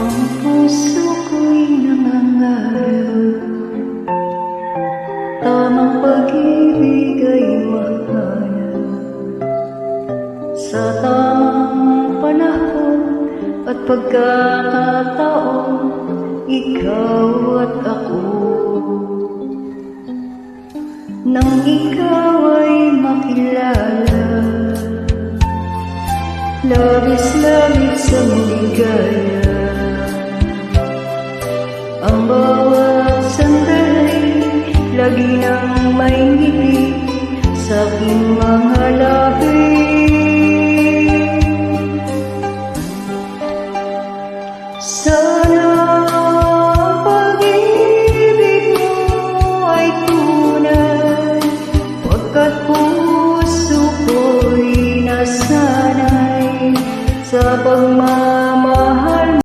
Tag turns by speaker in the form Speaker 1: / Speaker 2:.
Speaker 1: Ang puso ko'y nangangarap, tamang pag-ibig ay mahanap sa tamang panahon at pagkakataon, ikaw at ako. Nang ikaw ay makilala, labis-labis ang ligaya. Ang bawat sandali, lagi nang may ngiti sa aking mga labi. Sana